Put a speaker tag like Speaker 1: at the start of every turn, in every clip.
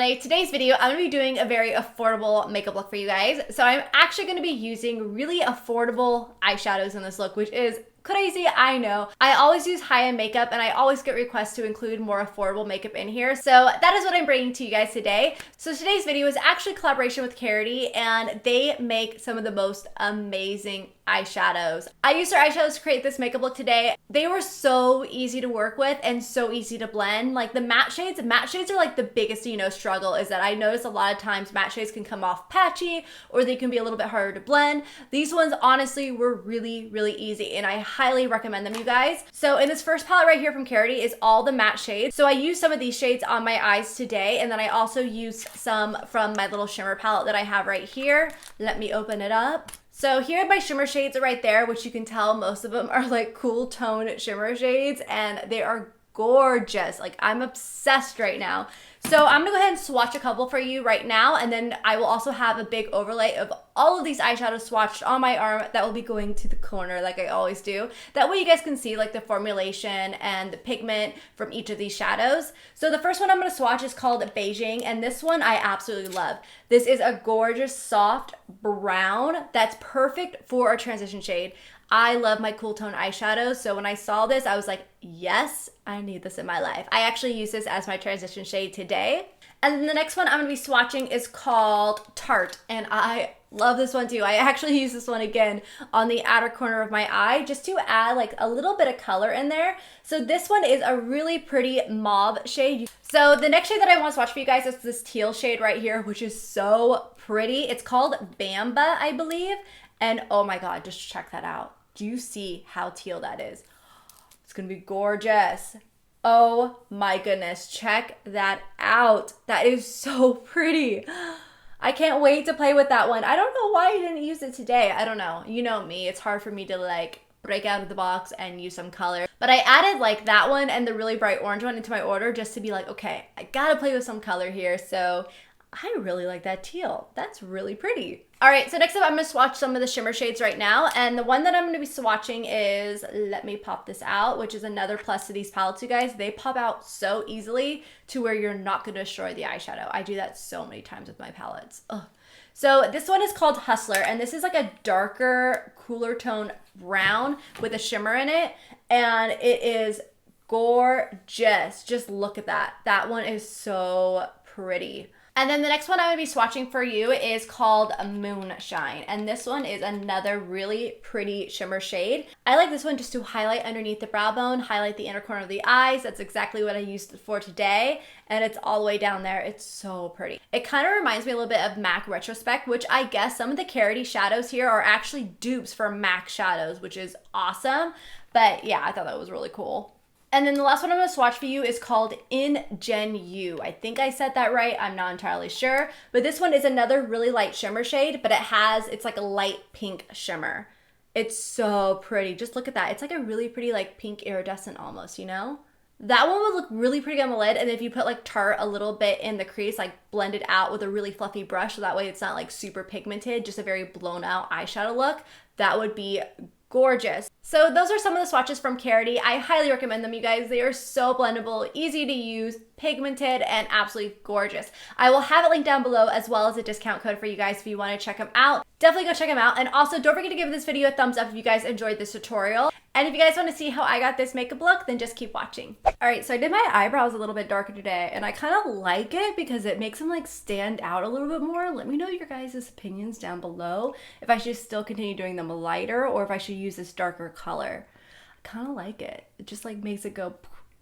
Speaker 1: anyway, today's video, I'm going to be doing a very affordable makeup look for you guys. So I'm actually going to be using really affordable eyeshadows in this look, which is crazy, I know. I always use high-end makeup and I always get requests to include more affordable makeup in here. So that is what I'm bringing to you guys today. So today's video is actually a collaboration with Karity and they make some of the most amazing eyeshadows. I used their eyeshadows to create this makeup look today. They were so easy to work with and so easy to blend. Like the matte shades are like the biggest, struggle is that I notice a lot of times matte shades can come off patchy or they can be a little bit harder to blend. These ones honestly were really, really easy and I highly recommend them, you guys. So in this first palette right here from Karity is all the matte shades. So I used some of these shades on my eyes today and then I also used some from my little shimmer palette that I have right here. Let me open it up. So here are my shimmer shades right there, which you can tell most of them are like cool tone shimmer shades and they are gorgeous. Like I'm obsessed right now. So I'm gonna go ahead and swatch a couple for you right now and then I will also have a big overlay of all of these eyeshadows swatched on my arm that will be going to the corner like I always do. That way you guys can see like the formulation and the pigment from each of these shadows. So the first one I'm gonna swatch is called Beijing and this one I absolutely love. This is a gorgeous soft brown that's perfect for a transition shade. I love my cool tone eyeshadows, so when I saw this, I was like, yes, I need this in my life. I actually use this as my transition shade today. And then the next one I'm going to be swatching is called Tarte, and I love this one too. I actually use this one again on the outer corner of my eye just to add like a little bit of color in there. So this one is a really pretty mauve shade. So the next shade that I want to swatch for you guys is this teal shade right here, which is so pretty. It's called Bamba, I believe. And oh my God, just check that out. Do you see how teal that is? It's gonna be gorgeous. Oh my goodness, check that out. That is so pretty. I can't wait to play with that one. I don't know why I didn't use it today. I don't know. You know me, it's hard for me to like break out of the box and use some color. But I added like that one and the really bright orange one into my order just to be like, okay, I gotta play with some color here. So I really like that teal. That's really pretty. All right, so next up I'm gonna swatch some of the shimmer shades right now. And the one that I'm gonna be swatching is, let me pop this out, which is another plus to these palettes, you guys. They pop out so easily to where you're not gonna destroy the eyeshadow. I do that so many times with my palettes. Ugh. So this one is called Hustler, and this is like a darker, cooler tone brown with a shimmer in it. And it is gorgeous. Just look at that. That one is so pretty. And then the next one I'm going to be swatching for you is called Moonshine. And this one is another really pretty shimmer shade. I like this one just to highlight underneath the brow bone, highlight the inner corner of the eyes. That's exactly what I used it for today. And it's all the way down there. It's so pretty. It kind of reminds me a little bit of MAC Retrospect, which I guess some of the Karity shadows here are actually dupes for MAC shadows, which is awesome. But yeah, I thought that was really cool. And then the last one I'm going to swatch for you is called Ingenue. I think I said that right. I'm not entirely sure. But this one is another really light shimmer shade, but it's like a light pink shimmer. It's so pretty. Just look at that. It's like a really pretty like pink iridescent almost, you know? That one would look really pretty on the lid. And if you put like Tarte a little bit in the crease, like blend it out with a really fluffy brush, so that way it's not like super pigmented, just a very blown out eyeshadow look, that would be gorgeous. So those are some of the swatches from Karity. I highly recommend them, you guys. They are so blendable, easy to use, pigmented, and absolutely gorgeous. I will have it linked down below as well as a discount code for you guys if you want to check them out. Definitely go check them out. And also don't forget to give this video a thumbs up if you guys enjoyed this tutorial. And if you guys want to see how I got this makeup look, then just keep watching. All right, so I did my eyebrows a little bit darker today and I kind of like it because it makes them like stand out a little bit more. Let me know your guys' opinions down below if I should still continue doing them lighter or if I should use this darker color. I kind of like it. It just like makes it go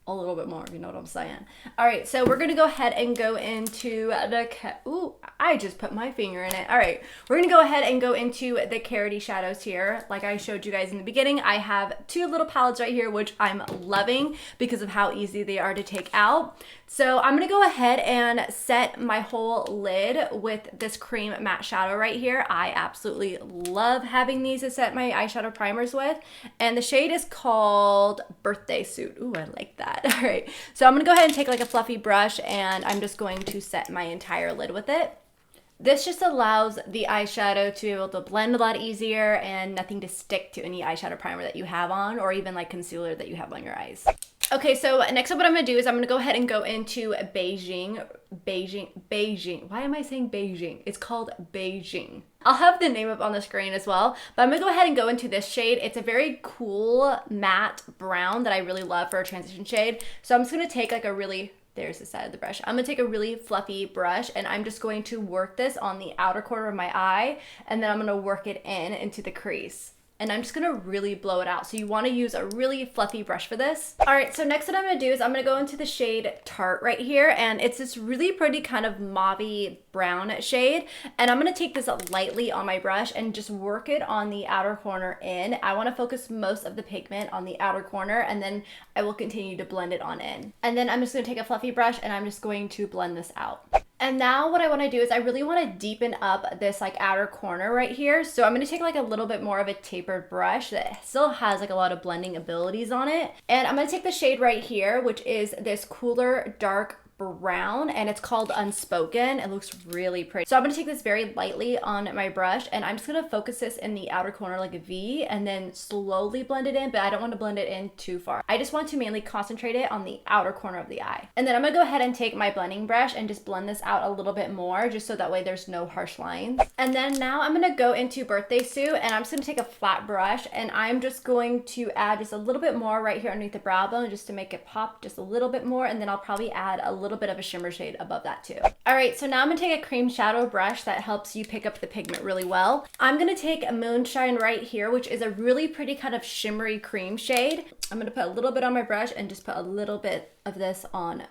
Speaker 1: a little bit more, you know what I'm saying? All right, so we're gonna go ahead and go into the, ooh, I just put my finger in it. All right, we're gonna go ahead and go into the Karity shadows here. Like I showed you guys in the beginning, I have two little palettes right here, which I'm loving because of how easy they are to take out. So I'm gonna go ahead and set my whole lid with this cream matte shadow right here. I absolutely love having these to set my eyeshadow primers with. And the shade is called Birthday Suit. Ooh, I like that. All right, so I'm gonna go ahead and take like a fluffy brush and I'm just going to set my entire lid with it. This just allows the eyeshadow to be able to blend a lot easier and nothing to stick to any eyeshadow primer that you have on or even like concealer that you have on your eyes. Okay, so next up what I'm gonna do is I'm gonna go ahead and go into Beijing. Why am I saying Beijing? It's called Beijing. I'll have the name up on the screen as well, but I'm gonna go ahead and go into this shade. It's a very cool matte brown that I really love for a transition shade. So I'm just gonna take like a really, there's the side of the brush. I'm gonna take a really fluffy brush and I'm just going to work this on the outer corner of my eye, and then I'm gonna work it into the crease. And I'm just gonna really blow it out. So you wanna use a really fluffy brush for this. All right, so next what I'm gonna do is I'm gonna go into the shade Tart right here, and it's this really pretty kind of mauve-y brown shade. And I'm gonna take this lightly on my brush and just work it on the outer corner in. I wanna focus most of the pigment on the outer corner, and then I will continue to blend it on in. And then I'm just gonna take a fluffy brush and I'm just going to blend this out. And now what I want to do is I really want to deepen up this like outer corner right here. So I'm going to take like a little bit more of a tapered brush that still has like a lot of blending abilities on it. And I'm going to take the shade right here, which is this cooler dark brown, and it's called Unspoken. It looks really pretty. So I'm gonna take this very lightly on my brush, and I'm just gonna focus this in the outer corner like a V, and then slowly blend it in, but I don't want to blend it in too far. I just want to mainly concentrate it on the outer corner of the eye. And then I'm gonna go ahead and take my blending brush and just blend this out a little bit more, just so that way there's no harsh lines. And then now I'm gonna go into Birthday Suit, and I'm just gonna take a flat brush, and I'm just going to add just a little bit more right here underneath the brow bone, just to make it pop just a little bit more, and then I'll probably add a little bit of a shimmer shade above that too. All right, so now I'm gonna take a cream shadow brush that helps you pick up the pigment really well. I'm gonna take a Moonshine right here, which is a really pretty kind of shimmery cream shade. I'm gonna put a little bit on my brush and just put a little bit of this on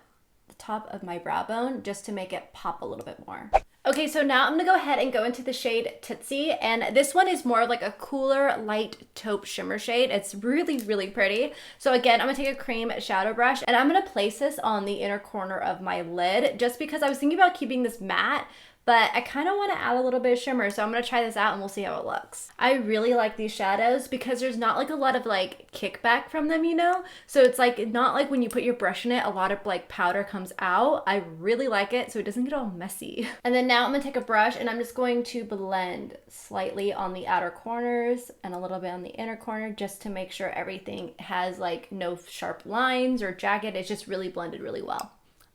Speaker 1: the top of my brow bone just to make it pop a little bit more. Okay, so now I'm gonna go ahead and go into the shade Tootsie, and this one is more of like a cooler, light taupe shimmer shade. It's really, really pretty. So again, I'm gonna take a cream shadow brush, and I'm gonna place this on the inner corner of my lid, just because I was thinking about keeping this matte, but I kind of want to add a little bit of shimmer, so I'm going to try this out and we'll see how it looks. I really like these shadows because there's not like a lot of like kickback from them, you know? So it's like not like when you put your brush in it, a lot of like powder comes out. I really like it so it doesn't get all messy. And then now I'm going to take a brush and I'm just going to blend slightly on the outer corners and a little bit on the inner corner just to make sure everything has like no sharp lines or jagged. It's just really blended really well.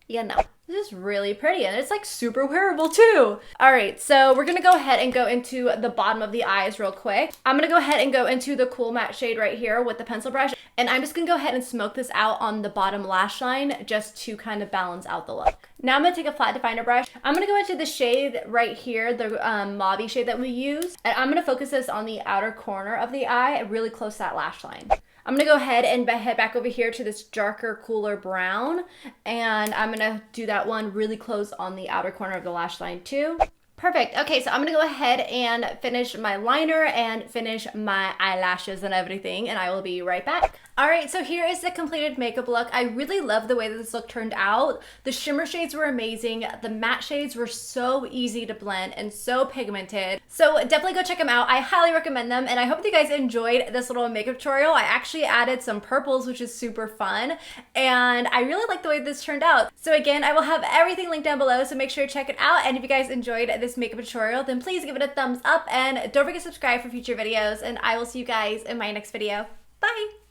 Speaker 1: Yeah, no. This is really pretty, and it's like super wearable too. All right, so we're gonna go ahead and go into the bottom of the eyes real quick. I'm gonna go ahead and go into the cool matte shade right here with the pencil brush, and I'm just gonna go ahead and smoke this out on the bottom lash line just to kind of balance out the look. Now I'm gonna take a flat definer brush. I'm gonna go into the shade right here, the mauve shade that we use, and I'm gonna focus this on the outer corner of the eye, really close to that lash line. I'm gonna go ahead and head back over here to this darker, cooler brown, and I'm gonna do that one really close on the outer corner of the lash line too. Perfect. Okay, so I'm gonna go ahead and finish my liner and finish my eyelashes and everything, and I will be right back. All right, so here is the completed makeup look. I really love the way that this look turned out. The shimmer shades were amazing. The matte shades were so easy to blend and so pigmented. So definitely go check them out. I highly recommend them, and I hope that you guys enjoyed this little makeup tutorial. I actually added some purples, which is super fun, and I really like the way this turned out. So again, I will have everything linked down below, so make sure to check it out. And if you guys enjoyed this makeup tutorial, then please give it a thumbs up, and don't forget to subscribe for future videos, and I will see you guys in my next video. Bye!